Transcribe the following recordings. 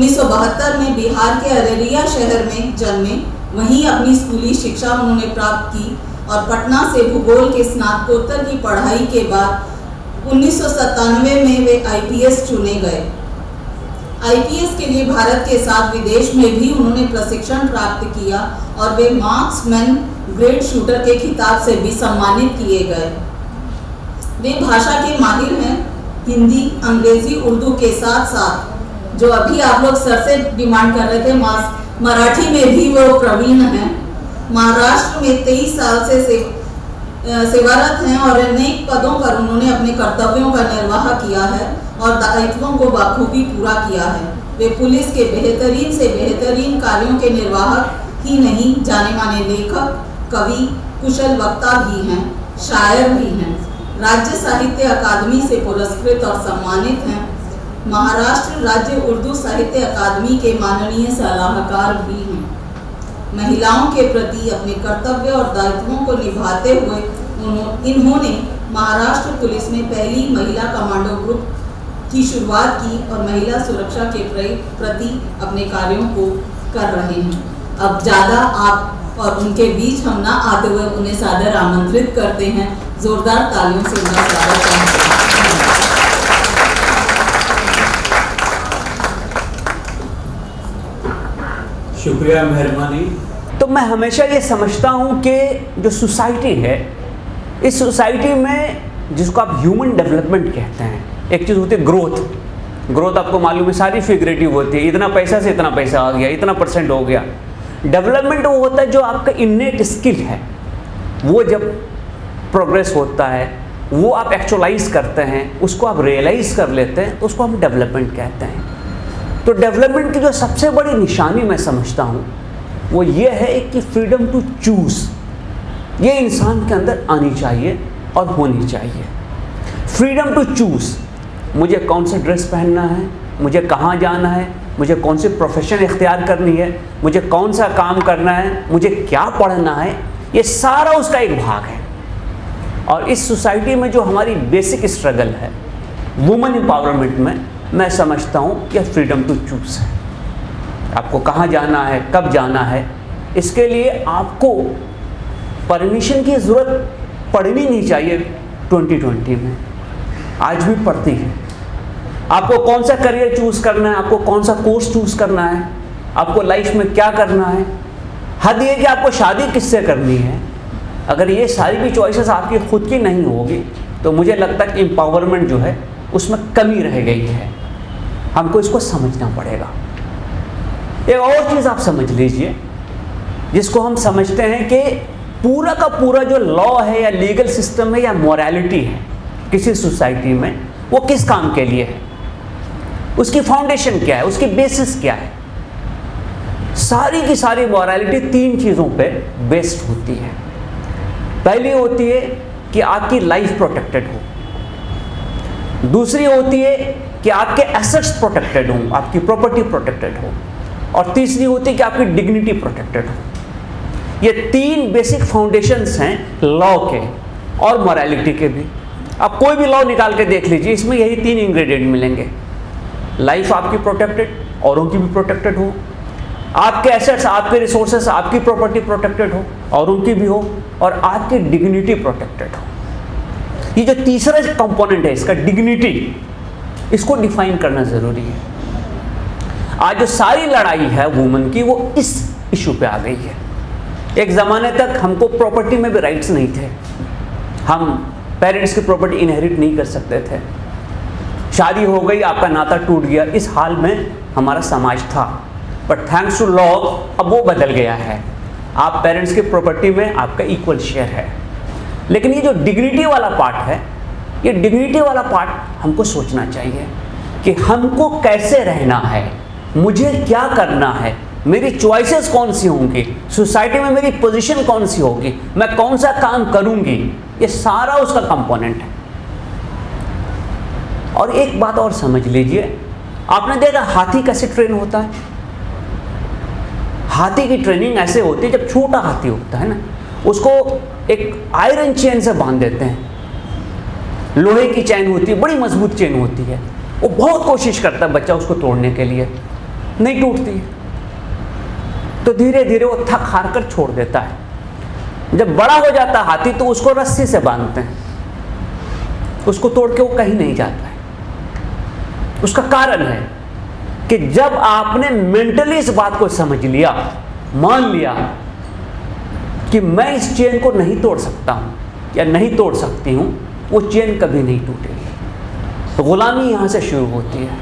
1972 में बिहार के अररिया शहर में जन्मे। वहीं अपनी स्कूली शिक्षा उन्होंने प्राप्त की और पटना से भूगोल के स्नातकोत्तर की पढ़ाई के बाद 1997 में वे आईपीएस चुने गए। आईपीएस के लिए भारत के साथ विदेश में भी उन्होंने प्रशिक्षण प्राप्त किया और वे मार्क्समैन ग्रेड शूटर के खिताब से भी सम्मानित किए गए। वे भाषा के माहिर हैं। हिंदी, अंग्रेजी, उर्दू के साथ साथ जो अभी आप लोग सर से डिमांड कर रहे थे, मराठी में भी वो प्रवीण हैं। महाराष्ट्र में 23 साल से सेवारत हैं और अनेक पदों पर उन्होंने अपने कर्तव्यों का निर्वाह किया है और दायित्वों को बखूबी पूरा किया है। वे पुलिस के बेहतरीन से बेहतरीन कार्यों के निर्वाहक ही नहीं, जाने माने लेखक, कवि, कुशल वक्ता भी हैं, शायर भी हैं। राज्य साहित्य अकादमी से पुरस्कृत और सम्मानित हैं। महाराष्ट्र राज्य उर्दू साहित्य अकादमी के माननीय सलाहकार भी हैं। महिलाओं के प्रति अपने कर्तव्य और दायित्वों को निभाते हुए इन्होंने महाराष्ट्र पुलिस में पहली महिला कमांडो ग्रुप की शुरुआत की और महिला सुरक्षा के प्रति अपने कार्यों को कर रहे हैं। अब ज़्यादा आप और उनके बीच हम ना आते हुए उन्हें सादर आमंत्रित करते हैं। जोरदार तालियों से उनका स्वागत करते हैं। शुक्रिया, मेहरबानी। तो मैं हमेशा ये समझता हूँ कि जो सोसाइटी है, इस सोसाइटी में जिसको आप ह्यूमन डेवलपमेंट कहते हैं, एक चीज़ होती है ग्रोथ आपको मालूम है, सारी फिगरेटिव होती है। इतना पैसा से इतना पैसा आ गया, इतना % हो गया। डेवलपमेंट वो होता है जो आपका इन्नेट स्किल है, वो जब प्रोग्रेस होता है, वो आप एक्चुअलाइज करते हैं, उसको आप रियलाइज कर लेते हैं, तो उसको हम डेवलपमेंट कहते हैं। तो डेवलपमेंट की जो सबसे बड़ी निशानी मैं समझता हूँ वो ये है कि फ्रीडम टू चूज़, ये इंसान के अंदर आनी चाहिए और होनी चाहिए। फ्रीडम टू चूज़, मुझे कौन सा ड्रेस पहनना है, मुझे कहाँ जाना है, मुझे कौन सी प्रोफेशन इख्तियार करनी है, मुझे कौन सा काम करना है, मुझे क्या पढ़ना है, ये सारा उसका एक भाग है। और इस सोसाइटी में जो हमारी बेसिक स्ट्रगल है वुमेन एम्पावरमेंट में, मैं समझता हूँ कि फ्रीडम टू चूज़ है। आपको कहाँ जाना है, कब जाना है, इसके लिए आपको परमिशन की ज़रूरत पड़नी नहीं चाहिए। 2020 में आज भी पड़ती है। आपको कौन सा करियर चूज़ करना है, आपको कौन सा कोर्स चूज़ करना है, आपको लाइफ में क्या करना है, हद ये कि आपको शादी किससे करनी है। अगर ये सारी भी चॉइसेस आपकी खुद की नहीं होगी तो मुझे लगता है कि एम्पावरमेंट जो है उसमें कमी रह गई है। हमको इसको समझना पड़ेगा। एक और चीज़ आप समझ लीजिए, जिसको हम समझते हैं कि पूरा का पूरा जो लॉ है या लीगल सिस्टम है या मॉरलिटी है किसी सोसाइटी में, वो किस काम के लिए है, उसकी फाउंडेशन क्या है, उसकी बेसिस क्या है। सारी की सारी मॉरलिटी 3 चीज़ों पे बेस्ड होती है। पहली होती है कि आपकी लाइफ प्रोटेक्टेड हो, दूसरी होती है कि आपके एसेट्स प्रोटेक्टेड हों, आपकी प्रॉपर्टी प्रोटेक्टेड हो, और तीसरी होती है कि आपकी डिग्निटी प्रोटेक्टेड हो। ये 3 बेसिक फाउंडेशंस हैं लॉ के और मॉरलिटी के भी। आप कोई भी लॉ निकाल के देख लीजिए, इसमें यही 3 इंग्रेडिएंट मिलेंगे। लाइफ आपकी प्रोटेक्टेड, औरों की भी प्रोटेक्टेड हो, आपके एसेट्स, आपके रिसोर्सेस, आपकी प्रॉपर्टी प्रोटेक्टेड हो और उनकी भी हो, और आपकी डिग्निटी प्रोटेक्टेड हो। ये जो तीसरा कंपोनेंट है इसका, डिग्निटी, इसको डिफाइन करना ज़रूरी है। आज जो सारी लड़ाई है वुमेन की, वो इस इशू पे आ गई है। एक ज़माने तक हमको प्रॉपर्टी में भी राइट्स नहीं थे, हम पेरेंट्स की प्रॉपर्टी इनहेरिट नहीं कर सकते थे। शादी हो गई, आपका नाता टूट गया, इस हाल में हमारा समाज था। बट थैंक्स टू लॉ अब वो बदल गया है। आप पेरेंट्स की प्रॉपर्टी में आपका इक्वल शेयर है। लेकिन ये जो डिग्निटी वाला पार्ट है, ये डिग्निटी वाला पार्ट हमको सोचना चाहिए कि हमको कैसे रहना है, मुझे क्या करना है, मेरी चॉइसेस कौन सी होंगी, सोसाइटी में मेरी पोजीशन कौन सी होगी, मैं कौन सा काम करूंगी, ये सारा उसका कंपोनेंट है। और एक बात और समझ लीजिए, आपने देखा हाथी कैसे ट्रेन होता है। हाथी की ट्रेनिंग ऐसे होती है, जब छोटा हाथी होता है ना, उसको एक आयरन चेन से बांध देते हैं, लोहे की चेन होती है, बड़ी मजबूत चेन होती है। वो बहुत कोशिश करता है बच्चा उसको तोड़ने के लिए, नहीं टूटती, तो धीरे धीरे वो थक हार कर छोड़ देता है। जब बड़ा हो जाता है हाथी तो उसको रस्सी से बांधते हैं, उसको तोड़ के वो कहीं नहीं जाता है। उसका कारण है कि जब आपने मेंटली इस बात को समझ लिया, मान लिया कि मैं इस चेन को नहीं तोड़ सकता हूं या नहीं तोड़ सकती हूं, वो चेन कभी नहीं टूटेगी। तो गुलामी यहां से शुरू होती है।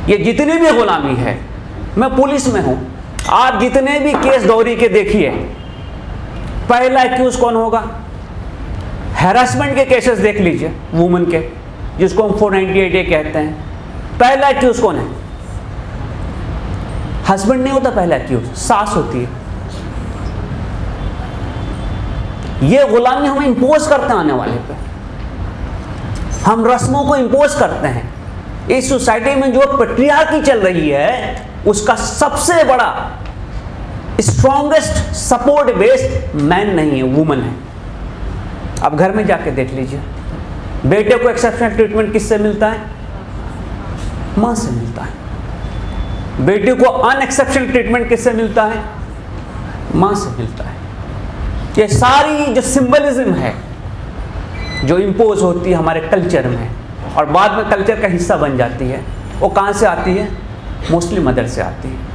ये जितनी भी गुलामी है, मैं पुलिस में हूं, आप जितने भी केस दौरी के देखिए, पहला एक्यूज कौन होगा? हैरेसमेंट के केसेस देख लीजिए, वुमेन के, जिसको हम 498 कहते हैं, पहला एक्यूज कौन है? हस्बैंड नहीं होता पहला एक्यूज, सास होती है। ये गुलामी हम इंपोज करते हैं आने वाले पे, हम रस्मों को इंपोज करते हैं। इस सोसाइटी में जो पैट्रियार्की चल रही है, उसका सबसे बड़ा स्ट्रॉन्गेस्ट सपोर्ट बेस मैन नहीं है, वुमन है। अब घर में जाके देख लीजिए, बेटे को एक्सेप्शनल ट्रीटमेंट किससे मिलता है? मां से मिलता है। बेटे को अनएक्सेप्शनल ट्रीटमेंट किससे मिलता है? मां से मिलता है। ये सारी जो सिंबलिज्म है, जो इंपोज होती है हमारे कल्चर में और बाद में कल्चर का हिस्सा बन जाती है, वो कहाँ से आती है? मोस्टली मदर से आती है।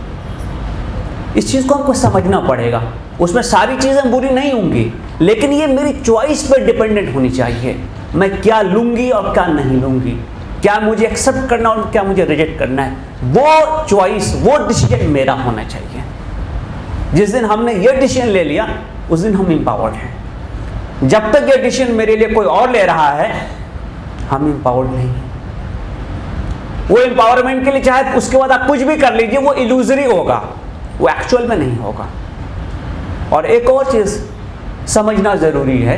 इस चीज़ को हमको समझना पड़ेगा। उसमें सारी चीज़ें बुरी नहीं होंगी, लेकिन ये मेरी चॉइस पर डिपेंडेंट होनी चाहिए। मैं क्या लूँगी और क्या नहीं लूँगी, क्या मुझे एक्सेप्ट करना और क्या मुझे रिजेक्ट करना है, वो चॉइस, वो डिसीजन मेरा होना चाहिए। जिस दिन हमने ये डिसीजन ले लिया, उस दिन हम एम्पावर्ड हैं। जब तक ये डिसीजन मेरे लिए कोई और ले रहा है, हम एम्पावर्ड नहीं हैं। वो एम्पावरमेंट के लिए चाहे उसके बाद आप कुछ भी कर लीजिए, वो इल्यूजरी होगा, वो एक्चुअल में नहीं होगा। और एक और चीज़ समझना ज़रूरी है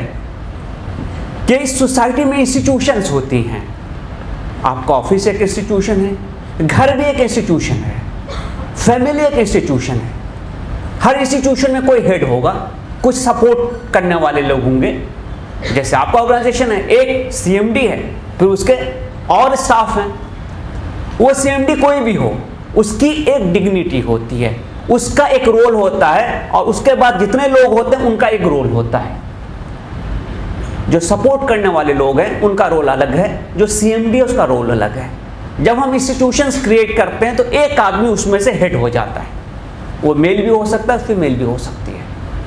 कि इस सोसाइटी में इंस्टीट्यूशंस होती हैं। आपका ऑफिस एक इंस्टीट्यूशन है, घर भी एक इंस्टीट्यूशन है, फैमिली एक इंस्टीट्यूशन है। हर इंस्टीट्यूशन में कोई हेड होगा, कुछ सपोर्ट करने वाले लोग होंगे। जैसे आपका ऑर्गेनाइजेशन है, एक सीएमडी है, फिर उसके और स्टाफ हैं। वो सीएमडी कोई भी हो, उसकी एक डिग्निटी होती है, उसका एक रोल होता है, और उसके बाद जितने लोग होते हैं उनका एक रोल होता है। जो सपोर्ट करने वाले लोग हैं उनका रोल अलग है, जो सीएमडी है उसका रोल अलग है। जब हम इंस्टीट्यूशंस क्रिएट करते हैं तो एक आदमी उसमें से हेड हो जाता है। वो मेल भी हो सकता है, फीमेल भी हो सकती है।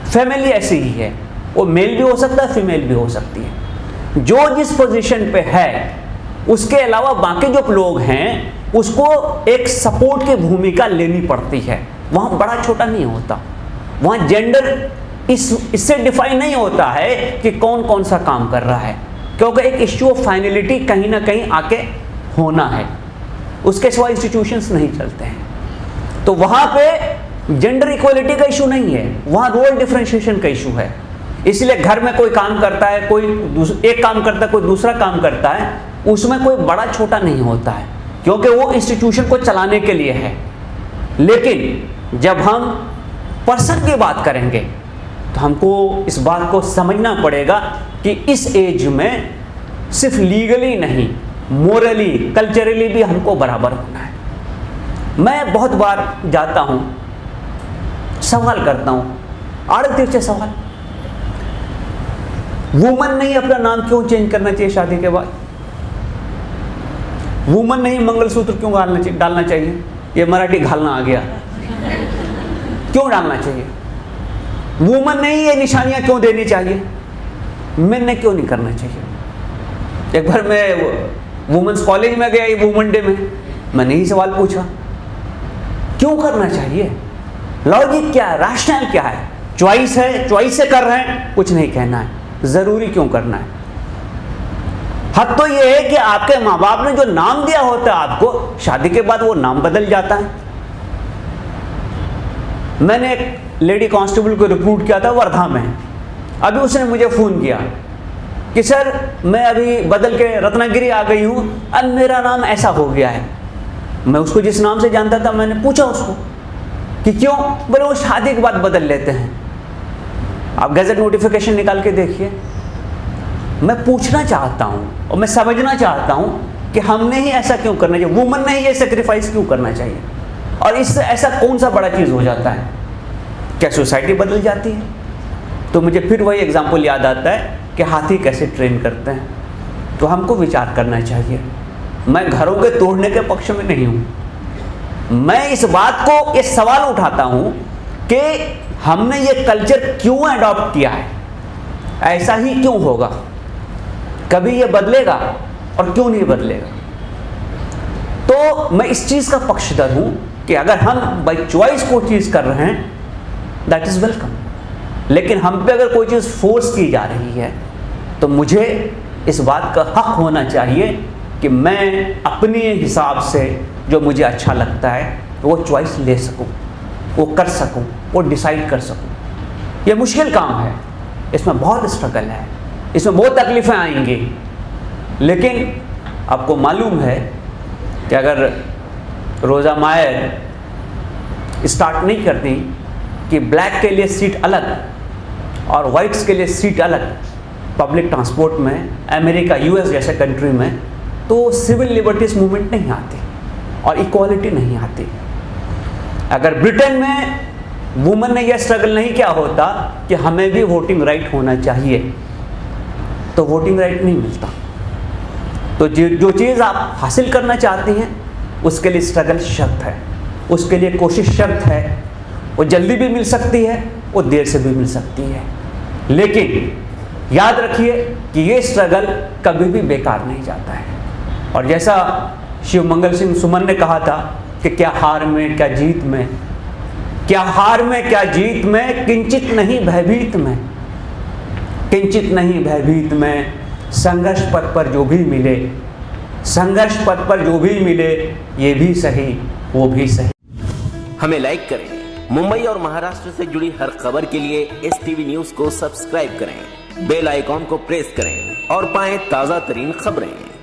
फैमिली ऐसी ही है, वो मेल भी हो सकता है, फीमेल भी हो सकती है। जो जिस पोजीशन पे है, उसके अलावा बाकी जो लोग हैं उसको एक सपोर्ट की भूमिका लेनी पड़ती है। वहाँ बड़ा छोटा नहीं होता, वहाँ जेंडर इससे डिफाइन नहीं होता है कि कौन कौन सा काम कर रहा है, क्योंकि एक इश्यू ऑफ फाइनलिटी कहीं ना कहीं आके होना है। उसके सिवा इंस्टीट्यूशंस नहीं चलते हैं। तो वहाँ पे जेंडर इक्वलिटी का इशू नहीं है, वहाँ रोल डिफरेंशिएशन का इशू है। इसलिए घर में कोई काम करता है, कोई एक काम करता है, कोई दूसरा काम करता है, उसमें कोई बड़ा छोटा नहीं होता है, क्योंकि वो इंस्टीट्यूशन को चलाने के लिए है। लेकिन जब हम पर्सन की बात करेंगे तो हमको इस बात को समझना पड़ेगा कि इस एज में सिर्फ लीगली नहीं, मोरली, कल्चरली भी हमको बराबर होना है। मैं बहुत बार जाता हूँ, सवाल करता हूँ, आड़े से सवाल, वुमन नहीं अपना नाम क्यों चेंज करना चाहिए शादी के बाद? वुमन नहीं मंगलसूत्र क्यों डालना चाहिए? ये मराठी घालना आ गया, क्यों डालना चाहिए? वुमन नहीं ये निशानियां क्यों देनी चाहिए? मेन ने क्यों नहीं करना चाहिए? एक बार मैं वुमेन्स कॉलेज में गया, वुमन डे में, मैंने ही सवाल पूछा, क्यों करना चाहिए? लॉजिक क्या है, रैशनल क्या है? चॉइस है, चॉइस से कर रहे हैं, कुछ नहीं कहना है, जरूरी क्यों करना है? हद तो यह है कि आपके माँ बाप ने जो नाम दिया होता है आपको, शादी के बाद वो नाम बदल जाता है। मैंने एक लेडी कांस्टेबल को रिक्रूट किया था वर्धा में। अभी उसने मुझे फ़ोन किया कि सर मैं अभी बदल के रत्नागिरी आ गई हूँ, अब मेरा नाम ऐसा हो गया है। मैं उसको जिस नाम से जानता था, मैंने पूछा उसको कि क्यों? बोले वो शादी के बाद बदल लेते हैं। आप गैजेट नोटिफिकेशन निकाल के देखिए। मैं पूछना चाहता हूँ और मैं समझना चाहता हूँ कि हमने ही ऐसा क्यों करना चाहिए, वुमन ने ही ये सेक्रीफाइस क्यों करना चाहिए? और इससे ऐसा कौन सा बड़ा चीज़ हो जाता है? क्या सोसाइटी बदल जाती है? तो मुझे फिर वही एग्जाम्पल याद आता है कि हाथी कैसे ट्रेन करते हैं। तो हमको विचार करना चाहिए। मैं घरों के तोड़ने के पक्ष में नहीं हूँ। मैं इस बात को, इस सवाल उठाता हूँ कि हमने ये कल्चर क्यों अडॉप्ट किया है, ऐसा ही क्यों होगा, कभी ये बदलेगा और क्यों नहीं बदलेगा। तो मैं इस चीज़ का पक्षधर हूँ कि अगर हम बाई चॉइस कोई चीज़ कर रहे हैं, दैट इज़ वेलकम, लेकिन हम पे अगर कोई चीज़ फोर्स की जा रही है तो मुझे इस बात का हक होना चाहिए कि मैं अपने हिसाब से जो मुझे अच्छा लगता है वो चॉइस ले सकूं, वो कर सकूं, वो डिसाइड कर सकूं। ये मुश्किल काम है, इसमें बहुत स्ट्रगल है, इसमें बहुत तकलीफ़ें आएंगी, लेकिन आपको मालूम है कि अगर रोज़ा मायर स्टार्ट नहीं करती कि ब्लैक के लिए सीट अलग और वाइट्स के लिए सीट अलग पब्लिक ट्रांसपोर्ट में, अमेरिका, यूएस जैसे कंट्री में, तो सिविल लिबर्टीज मूवमेंट नहीं आती और इक्वालिटी नहीं आती। अगर ब्रिटेन में वुमेन ने यह स्ट्रगल नहीं किया होता कि हमें भी वोटिंग राइट होना चाहिए, तो वोटिंग राइट नहीं मिलता। तो जो चीज़ आप हासिल करना चाहती हैं उसके लिए स्ट्रगल शर्त है, उसके लिए कोशिश शर्त है। वो जल्दी भी मिल सकती है, वो देर से भी मिल सकती है, लेकिन याद रखिए कि ये स्ट्रगल कभी भी बेकार नहीं जाता है। और जैसा शिव मंगल सिंह सुमन ने कहा था कि क्या हार में क्या जीत में, क्या हार में क्या जीत में, किंचित नहीं भयभीत में, किंचित नहीं भयभीत में, संघर्ष पथ पर जो भी मिले, संघर्ष पथ पर जो भी मिले, ये भी सही वो भी सही। हमें लाइक करें। मुंबई और महाराष्ट्र से जुड़ी हर खबर के लिए STV न्यूज को सब्सक्राइब करें, बेल आइकॉन को प्रेस करें और पाएं ताजा तरीन खबरें।